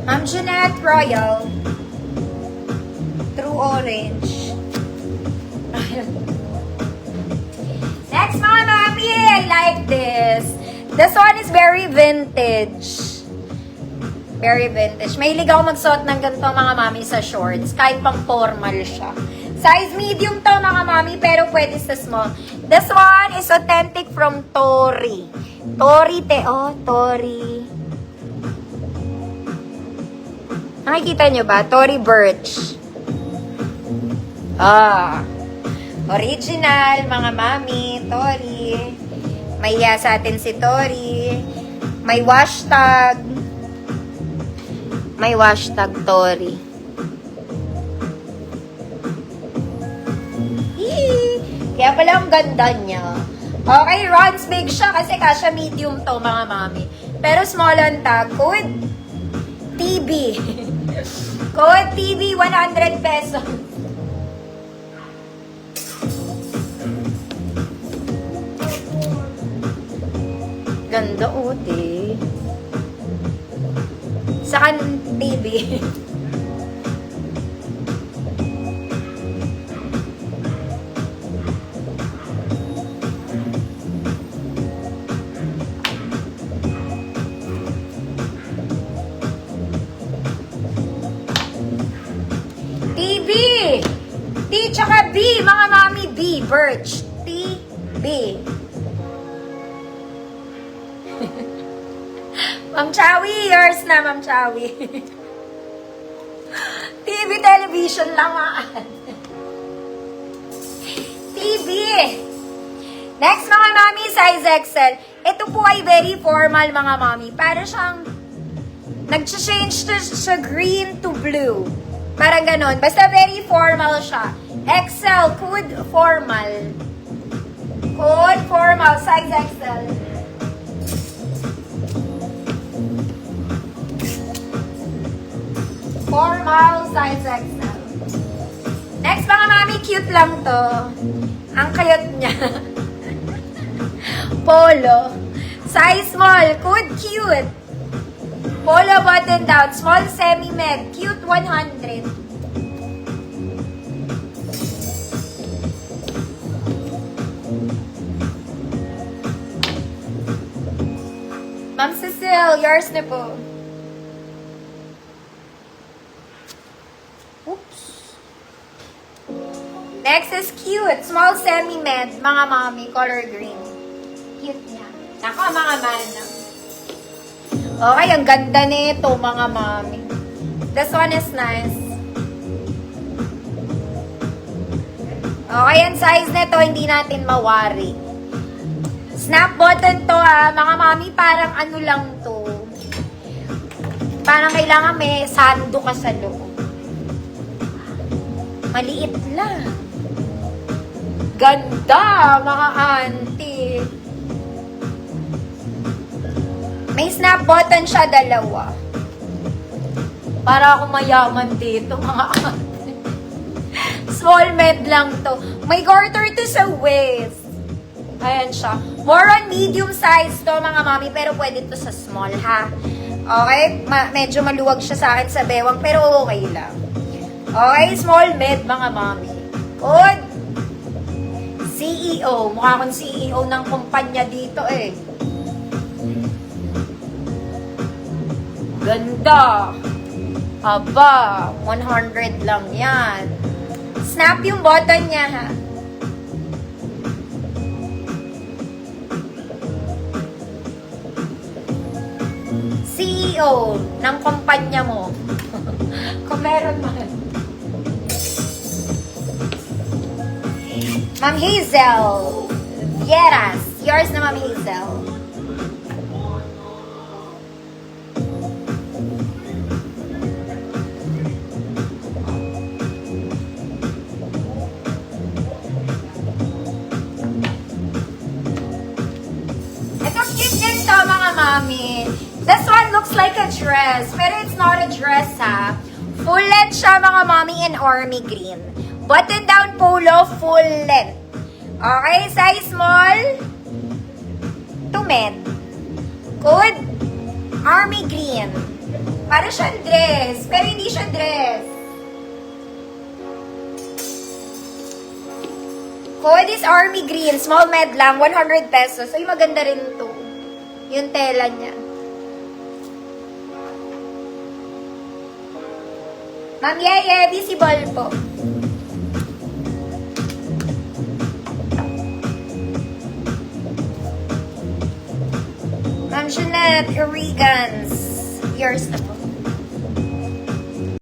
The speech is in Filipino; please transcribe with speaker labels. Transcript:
Speaker 1: Ma'am Jeanette Royal. True Orange. Next, mga mami, I like this. This one is very vintage. Very vintage. Mahilig ako magsuot ng ganito, mga mami, sa shorts. Kahit pang formal siya. Size medium to, mga mami, pero pwede sa small. This one is authentic from Tori. Tori, Tori. Nakikita nyo ba? Tory Burch. Original, mga mami. Tory. May iya sa atin si Tory. May hashtag. May hashtag Tory. Kaya pala ang ganda niya. Okay, runs big siya kasi kasya medium to, mga mami. Pero small on tag. Code TB. Code TB, 100 pesos. Ganda, uti. Saan TB? TB! T tsaka B, mga mami, B. Birch. T, B. Ma'am Chawi, yours na, Ma'am Chawi. TV television lamaan. TV. Next, mga mami, size XL. Ito po ay very formal, mga mami. Para siyang nag-change to sa green to blue. Parang ganon. Basta very formal siya. XL, code formal. Code formal, size XL. Formal, size XL. Next, mga mami, cute lang to. Ang cute niya. Polo. Size small, code cute. Polo button down, small semi-med, cute 100. Ma'am Cecile, yours na po. Oops. Next is cute, small semi-med, mga mami, color green. Cute niya. Nako, mga manang. Okay, ang ganda nito, mga mami. This one is nice. Okay, ang size nito, hindi natin mawari. Snap button to, mga mami, parang ano lang to. Parang kailangan may sando ka sa loob. Maliit lang. Ganda, mga auntie. May snap button siya, dalawa. Para ako mayaman dito, mga ate. Small med lang to. May garter to sa waist. Ayan siya. More on medium size to, mga mami, pero pwede to sa small, ha? Okay? Medyo maluwag siya sa akin sa bewang, pero okay lang. Okay? Small med, mga mami. Good. CEO. Mukha akong CEO ng kumpanya dito, eh. Ganda. Aba, 100 lang yan. Snap yung button niya, ha? CEO ng kumpanya mo. Kung meron man. Ma'am Hazel. Vieras. Yours na, Ma'am Hazel. Ito cute din to, mga mami. This one looks like a dress. Pero it's not a dress, ha. Full length siya, mga mommy, in army green. Button down polo, full length. Okay, size small to men. Good. Army green. Para siyang dress. Pero hindi siya dress. Code is army green. Small med lang. 100 pesos. Ay, maganda rin to. Yung tela niya. Ma'am Yeye, visible po. Ma'am Jeanette, Origans. Yours na po.